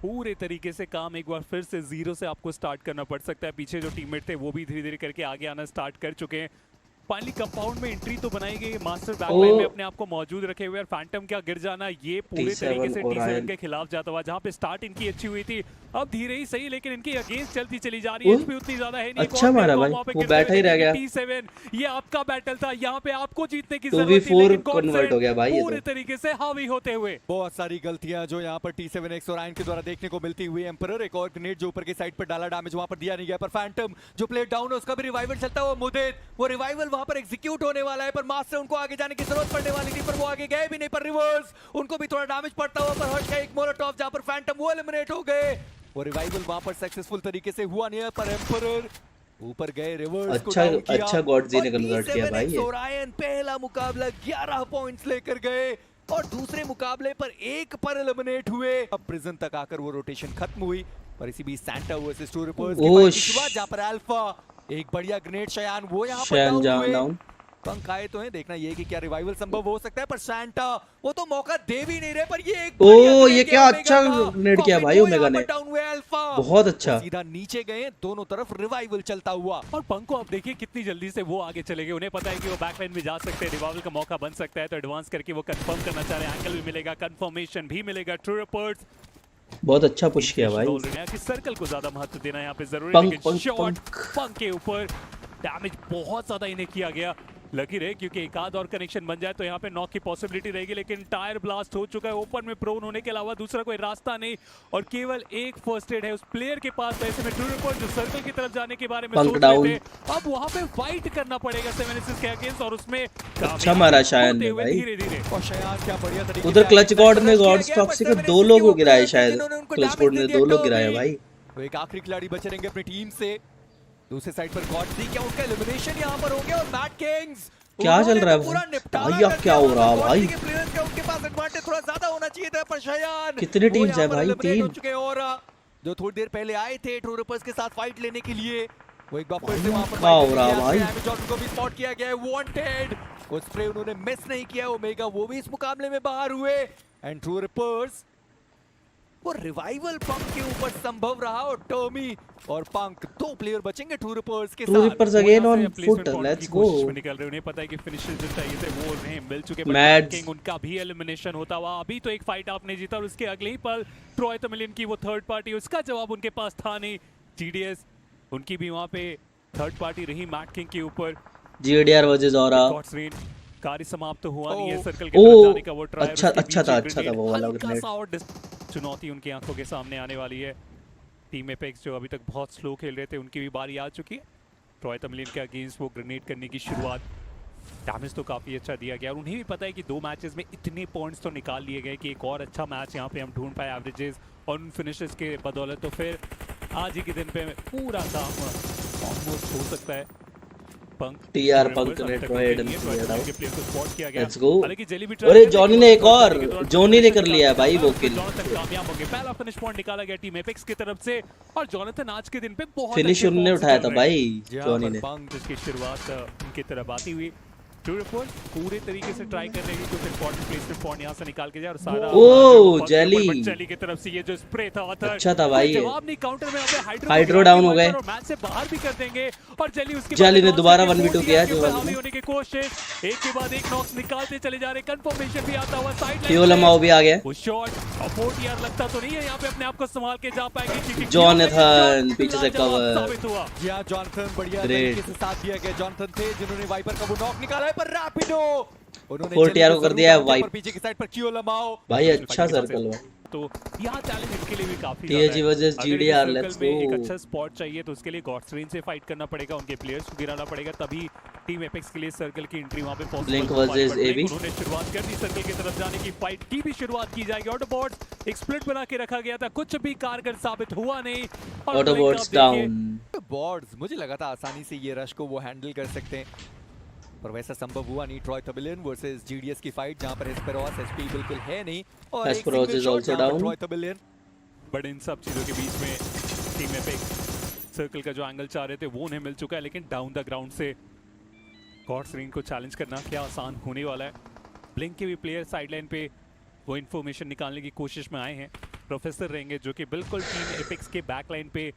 पूरे तरीके से काम एक बार फिर से 0 से आपको स्टार्ट करना पड़ सकता है। पीछे जो टीममेट थे वो भी धीरे धीरे करके आगे आना स्टार्ट कर चुके हैं। फाइनली कंपाउंड में एंट्री तो बनाई गई है। मास्टर बैकलाइन में अपने आप को मौजूद रखे हुए, और फैंटम क्या गिर जाना, ये पूरे तरीके से T7 के खिलाफ जाता हुआ। जहां पे स्टार्ट इनकी अच्छी हुई थी, अब धीरे ही सही, लेकिन इनकी अगेंस्ट चलती चली जा रही है। एचपी उतनी ज्यादा है नहीं। अच्छा मारा भाई, वो बैठा ही रह गया। T7 ये आपका बैटल था, यहाँ पे आपको जीतने की 2v4 जरूरत थी, लेकिन कन्वर्ट हो गया भाई ये पूरे तो। तरीके से हावी होते हुए। बहुत सारी गलतियां जो यहाँ पर T7X और आयन के द्वारा देखने को मिलती हुई। एम्परर एक और ग्रेनेड जो ऊपर की साइड पर डाला, डैमेज वहां पर दिया नहीं गया, पर फैंटम जो प्लेयर डाउन है उसका भी रिवाइवल चलता हुआ। मुदेद वो रिवाइवल वहां पर एग्जीक्यूट होने वाला है, पर मास्टर उनको आगे जाने की जरूरत पड़ने वाली थी, पर वो आगे गए भी नहीं। पर रिवर्स उनको भी थोड़ा डैमेज पड़ता हुआ, पर हर्ष का एक मोलोटॉव जहां पर फैंटम वो एलिमिनेट हो गए। वो रिवाइवल वहां पर सक्सेसफुल तरीके से हुआ नहीं है, पर एम्परर ऊपर गए, रिवर्स को डाउन किया। अच्छा गॉडजी ने कन्वर्ट किया भाई ये। और आयन पहला मुकाबला 11 पॉइंट्स लेकर गए, और दूसरे मुकाबले पर 1 पर एलिमिनेट हुए। अब प्रिजन तक आकर वो रोटेशन खत्म हुई, पर इसी बीच सैंटा वर्सेस टू रिपर्स के बाद जहां पर अल्फा एक बढ़िया ग्रेनेड शयान वो यहां पर डाउन हुए। पंख आए तो है, देखना ये कि क्या रिवाइवल संभव हो सकता है, पर सैंटा वो तो मौका दे भी नहीं रहे। पर ये एक ये क्या अच्छा ग्रेनेड किया भाई ओमेगा ने, बहुत अच्छा। सीधा नीचे गए, दोनों तरफ रिवाइवल चलता हुआ। और पंख को आप देखिए कितनी जल्दी से वो आगे चले गए। उन्हें पता है कि वो बैकलाइन में जा सकते हैं, रिवाइवल का मौका बन सकता है, तो एडवांस करके वो कंफर्म करना चाह रहे हैं। एंगल भी मिलेगा, कंफर्मेशन भी मिलेगा। ट्रू रिपोर्ट्स बहुत अच्छा पुश किया भाई। कि सर्कल को ज्यादा महत्व देना यहाँ पे जरूरी पंख, है, लेकिन पंख, शॉट पंख के ऊपर डैमेज बहुत ज्यादा इन्हें किया गया। लकी रहे क्योंकि एक आध और कनेक्शन बन जाए तो यहाँ पे नॉक की पॉसिबिलिटी रहेगी, लेकिन टायर ब्लास्ट हो चुका है। ओपन में प्रोन होने के अलावा दूसरा कोई रास्ता नहीं और केवल एक फर्स्ट एड है उस प्लेयर के पास। ऐसे में ट्रू रिपोर्ट जो सर्कल की तरफ जाने के बारे में Punk सोच down. रहे थे, अब वहाँ पे फाइट करना पड़ेगा 7 के अगेंस्ट और उसमें अच्छा मारा शायन ने भाई। धीरे धीरे और शयान क्या बढ़िया तरीके उधर से क्लच आगे गॉड ने रश किया गॉड्स गया, टॉक्सिक पर को 7 दो लोग के ऊपर गिराए थे, शायद। जिन्होंने उनको क्लच damage गॉड ने दे दिया 2 लोग टर्मी। गिराए भाई। तो एक आखिरी खिलाड़ी बचे रहेंगे अपनी टीम से। दूसरे साइड पर गॉड्स क्या उनका एलिमिनेशन यहाँ पर हो गया और मैट किंग्स क्या चल रहा है पूरा भाई? निपटारा भैया कर क्या दिया। हो रहा है गॉड्स भाई? के प्लेयर्स का उनके पास एडवांटेज थोड़ा ज्यादा होना चाहिए था, पर शयान कितनी वो टीम्स यहाँ है पर भाई? eliminate हो 3। चुके हैं। और जो थोड़ी देर पहले आए थे ट्रू रिपर्स के साथ फाइट लेने के लिए, वो एक बार फिर से वहां पर क्या हो रहा है भाई? जॉर्डन को भी स्पॉट किया गया है, वांटेड। वो स्प्रे उन्होंने मिस नहीं किया। ओमेगा वो भी इस मुकाबले में बाहर हुए एंड ट्रू रिपर्स वो रिवाइवल पंक के ऊपर संभव रहा और टर्मी और पंक 2 प्लेयर बचेंगे ट्रू रिपर्स के ट्रू साथ। रिपर्स वो अगेन यहाँ ऑन से placement फुट, point लेट्स की गो। कोशिश में निकल रहे हैं। उन्हें पता है कि फिनिशर्स जो चाहिए थे वो उन्हें मिल चुके हैं, but Mads. King उनका भी एलिमिनेशन होता हुआ। अभी तो एक फाइट आपने जीता और उसके अगले ही पल ट्रॉय तमिलियन की वो थर्ड पार्टी, उसका जवाब उनके पास था नहीं। जीडीएस उनकी भी वहां पे थर्ड पार्टी रही मैट किंग के ऊपर। GDR versus aura. गॉड्सरेन कार्य समाप्त तो हुआ नहीं है, ओ, सर्कल के तरफ जाने का वो ट्राई। अच्छा था वो वाला ग्रेनेड। चुनौती उनकी आंखों के सामने आने वाली है। टीम एपेक्स जो अभी तक बहुत स्लो खेल रहे थे उनकी भी बारी आ चुकी है। ट्रॉय तमिलियन के अगेंस्ट वो ग्रेनेड करने की शुरुआत, डैमेज तो काफ़ी अच्छा दिया गया और उन्हें भी पता है कि 2 मैचेस में इतने पॉइंट्स तो निकाल लिए गए कि एक और अच्छा मैच यहाँ पे हम ढूंढ पाए एवरेजेस और उन फिनिशेस के बदौलत। तो फिर आज ही के दिन पे पूरा काम ऑलमोस्ट हो सकता है। पंक टीआर पंक ने ट्रॉय एडन के क्लियर आउट। प्लेयर को स्पॉट किया गया। Let's go. हालांकि जेली भी अरे जॉनी ने एक और, जॉनी ने कर लिया है भाई वो किल। जॉनथन कामयाब हो गए। पहला फिनिश पॉइंट निकाला गया टीम एपेक्स की तरफ से और जॉनथन आज के दिन पे बहुत फिनिश अच्छे उन्होंने form से उठाया चल था रहे हैं। भाई जॉनी ने। पंक जिसकी शुरुआत उनकी तरफ आती हुई ट्रू रिपोर्ट पूरे तरीके से ट्राई कर रही है कुछ इंपॉर्टेंट प्लेसमेंट पॉइंट यहां से निकाल के जाए और सारा ओ, जेली। जेली की तरफ से ये जो स्प्रे था अथर अच्छा था भाई ये। जवाब नहीं। काउंटर में अबे हाइड्रो डाउन हो गए। मैच से बाहर भी कर देंगे और जेली उसके जेली ने बाद दोबारा एक और 1v2 से किया के जो ऊपर वाली हावी में। होने की कोशिश, एक के बाद एक नॉक्स निकालते चले जा रहे। कंफर्मेशन भी आता हुआ साइड लाइन फ्यूल अमाउ भी आ गया। वो शॉट अपोर्ट यार लगता तो नहीं है यहाँ पे अपने आप को संभाल के जा पाएंगे क्योंकि जॉनथन पीछे से कवर। साबित हुआ। या जॉनथन बढ़िया Great. तरीके से साथ दिया गया। जॉनथन थे जिन्होंने वाइपर का वो नॉक निकाला है, पर रैपिडो उन्होंने 4TR को कर दिया है वाइप। पीछे की साइड पर क्यू लमाओ भाई अच्छा सर्कल भाई। तो यहाँ चैलेंज इनके लिए भी काफी TAG ज्यादा है। versus अगर इन्हें GDR, सर्कल let's में एक go. अच्छा स्पॉट चाहिए तो उसके लिए गॉड्सरेन से फाइट करना पड़ेगा, उनके प्लेयर्स को गिराना पड़ेगा, तभी टीम एपेक्स के लिए सर्कल की एंट्री वहां पे पॉसिबल Blink हो पाएगी। versus But AB. उन्होंने शुरुआत कर दी सर्कल की तरफ जाने की, फाइट की भी शुरुआत की जाएगी। ऑटोबॉट्स एक स्प्लिट बना के रखा गया था, कुछ भी कारगर साबित हुआ नहीं। और ऑटोबॉट्स Blink आप देखिए, डाउन। बॉर्ड्स मुझे लगा था आसानी से ये रश को वो हैंडल कर सकते हैं, पर वैसा संभव हुआ नहीं। ट्रॉय तमिलियन वर्सेस जीडीएस की फाइट जहां पर एस्पेरोस एसपी बिल्कुल है नहीं और एक Esperos single is shot also जहां पर down. Troy Tamilian but in सब चीजों के बीच में टीम एपेक्स सर्कल का जो एंगल चाह रहे थे वो उन्हें मिल चुका है, लेकिन डाउन द ग्राउंड से गॉड्सरेन को चैलेंज करना क्या आसान होने वाला है। ब्लिंक के भी प्लेयर साइडलाइन पे वो इन्फॉर्मेशन निकालने की कोशिश में आए हैं। प्रोफेसर रहेंगे जो कि बिल्कुल टीम एपेक्स के बैकलाइन पे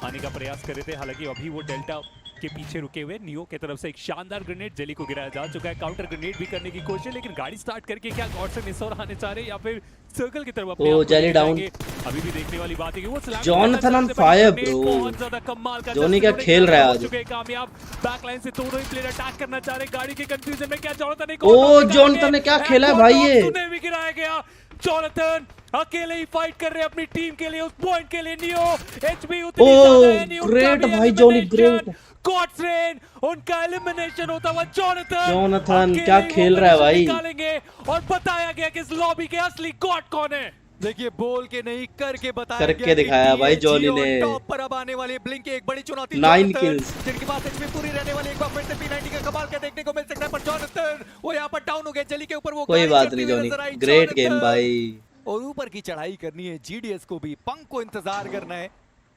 आने का प्रयास कर रहे थे। हालांकि अभी वो डेल्टा के पीछे रुके हुए नियो की तरफ से एक शानदार ग्रेनेड जेली को गिराया जा चुका है। काउंटर ग्रेनेड भी करने की कोशिश, लेकिन गाड़ी स्टार्ट करके क्या गॉड्सरेन इस ओर आने चाह रहे हैं या फिर सर्कल की तरफ अपने ओ, आप को जेली ले डाउन। जाएंगे? अभी भी देखने वाली बात है कि वो स्लैम जॉनथन on करने से fire, पहले bro. बहुत ज्यादा कमाल का जॉनी जस्ट क्या इन्होंने खेल रहा है हो आज? चुके हैं कामयाब। बैकलाइन से दोनों ही प्लेयर अटैक करना चाह रहे हैं। गाड़ी के कंफ्यूजन में क्या जॉनथन एक ओ, और नॉक जॉनथन ने क्या निकालेंगे? खेला है एक भाई और ये? नॉक उन्हें भी गिराया गया। जॉनथन अकेले ही फाइट कर रहे हैं अपनी टीम के लिए, उस पॉइंट के लिए। नियो एचपी उतनी ओ, ज्यादा है नहीं, उनका great भी भाई, जॉनी, elimination। great। गॉड्सरेन उनका एलिमिनेशन होता हुआ। जॉनथन अकेले क्या ही वो खेल रहा है position भाई? निकालेंगे और बताया गया कि इस लॉबी के असली गॉड कौन है। देखिए बोल के नहीं करके बताया करके गया कि दिखाया भाई TAG जॉनी और ने। टॉप पर अब आने वाली ब्लिंक की एक बड़ी चुनौती 9 जॉनथन, kills। जिनके पास एचपी पूरी रहने वाली, एक बार फिर से P90 का कमाल क्या देखने को मिल सकता है, पर जॉनथन वो यहाँ पर डाउन हो गए। जली के ऊपर वो कोई गाड़ी बात चढ़ती नहीं हुई जॉनी, नजर आई। ग्रेट गेम जॉनथन, भाई। और ऊपर की चढ़ाई करनी है जीडीएस को भी। पंक को इंतजार करना है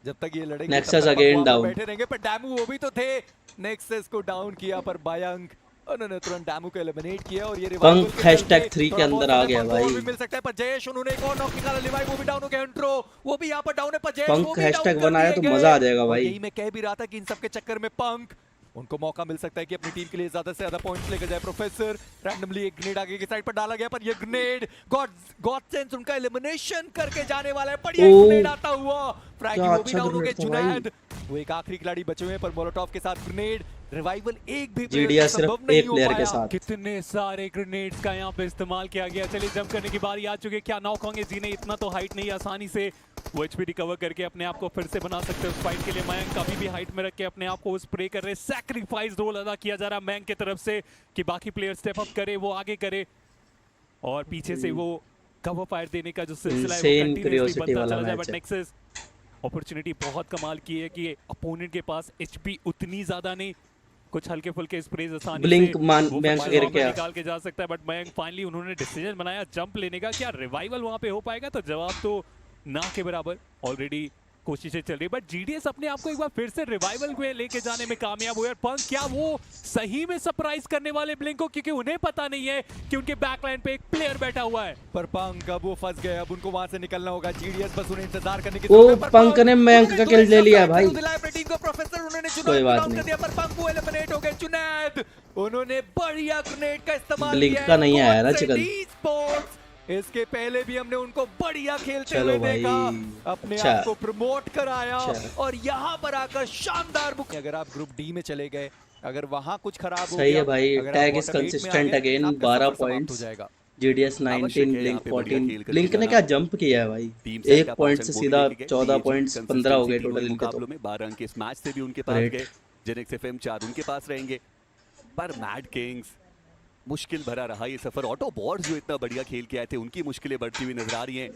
जब तक ये लड़ेंगे, Nexus तब तक again पंक वहाँ पर down। बैठे रहेंगे। पर डैमू वो भी तो थे, नेक्सस को डाउन किया पर बायंग उन्होंने तुरंत डैमू को एलिमिनेट किया और ये रिवाइवल पंक के चलते hashtag 3 के थोड़ा बहुत अंदर आ समय गया पंक को और भाई। भी मिल सकता है, पर जयेश उन्होंने एक और नॉक निकाला। लिवाई वो भी डाउन हो गया। इंट्रो वो भी यहाँ पर डाउन है, पर जयेश पंक वो भी hashtag डाउन कर बनाया दिए तो गए। मजा आ जाएगा और भाई। यही मैं कह भी रहा था कि इन सब के चक्कर में पंक उनको मौका मिल सकता है कि अपनी टीम के लिए ज्यादा से ज्यादा पॉइंट्स लेकर जाए। प्रोफेसर रैंडमली एक ग्रेनेड आगे की साइड पर डाला गया, पर ये ग्रेनेड गॉड सेंस उनका एलिमिनेशन करके जाने वाला है। बढ़िया ओ। ग्रेनेड आता हुआ फ्रैगी क्या वो भी अच्छा डाउन हो गए। grenade था भाई। जुनैद वो एक आखिरी खिलाड़ी बचे हुए हैं, पर मोलोटॉव के साथ ग्रेनेड रिवाइवल एक भी GDS player से सिर्फ संभव नहीं एक हो player के पाया। साथ। कितने सारे ग्रेनेड्स का यहाँ पे इस्तेमाल किया गया। चलिए जंप करने की बारी आ चुकी है। क्या नॉक होंगे? जी नहीं, इतना तो हाइट नहीं आसानी से वो एचपी रिकवर करके अपने आप को फिर से बना सकते हैं उस फाइट के लिए। मयंक कभी भी हाइट में रख के अपने आप को स्प्रे कर रहे। सैक्रिफाइस रोल अदा किया जा रहा है मयंक की तरफ से कि बाकी प्लेयर स्टेप अप करे, वो आगे करे और पीछे से वो कवर फायर देने का जो सिलसिला है वो Insane कंटिन्यूअसली curiosity बनता वाला चला जाए। match बट है। नेक्सस अपॉर्चुनिटी बहुत कमाल की है कि अपोनेंट के पास एचपी उतनी ज्यादा नहीं, कुछ हल्के फुल्के स्प्रेज आसानी Blink से मान वो मयंक first गिर round में गया। निकाल के जा सकता है। बट मयंक फाइनली उन्होंने डिसीजन बनाया जंप लेने का। क्या रिवाइवल वहां पे हो पाएगा? तो जवाब तो ना के बराबर। ऑलरेडी कोशिशें चल रही है बट जीडीएस अपने आप को एक बार फिर से रिवाइवल में लेके जाने में कामयाब हुए। और पंक क्या वो सही में सरप्राइज करने वाले ब्लिंक को, क्योंकि उन्हें पता नहीं है कि उनके बैकलाइन पे एक प्लेयर बैठा हुआ है। पर पंक अब वो फंस गए, अब उनको वहां से निकलना होगा। जीडीएस बस उन्हें इंतजार करने की ओ, जरूरत है, पर पंक ने मयंक का किल ले लिया भाई। अपनी टीम को प्रोफेसर उन्होंने कोई चुनाव बात डाउन कर नहीं। दिया, पर पंक वो एलिमिनेट हो गए। जुनैद उन्होंने बढ़िया ग्रेनेड का इस्तेमाल Blink किया का नहीं आया ना Godsend चिकन। Esports। इसके पहले भी हमने उनको बढ़िया खेलते चलो हुए भाई। देखा, अपने अच्छा। आप को प्रमोट कराया अच्छा। और यहाँ पर आकर शानदार बुक। अगर आप ग्रुप डी में चले गए, अगर वहां कुछ खराब हो सही गया, है भाई। अगर आप टैग इज bottom eight में आ कंसिस्टेंट गए, अगेन। आपका 12 सफर समाप्त हो पॉइंट्स। जाएगा। GDS आवश्यक 19, है यहाँ ब्लिंक पे बढ़िया 14। खेल करके ब्लिंक ने जाना। क्या जंप किया है भाई। टीम से एक क्या पॉइंट पर्सन से वो भी सीधा लेके गए। 14 ये पॉइंट्स चीज 15 हो गए consistency टोटल तीनों इनके तो। मुकाबलों में 12 अंक इस मैच से भी उनके पास Great. गए। जेनेक्स एफएम 4 उनके पास रहेंगे, पर मैड किंग्स मुश्किल भरा रहा ये सफर। ऑटो बॉर्ड्स जो इतना बढ़िया खेल के आए थे, उनकी मुश्किलें बढ़ती हुई नजर आ रही हैं।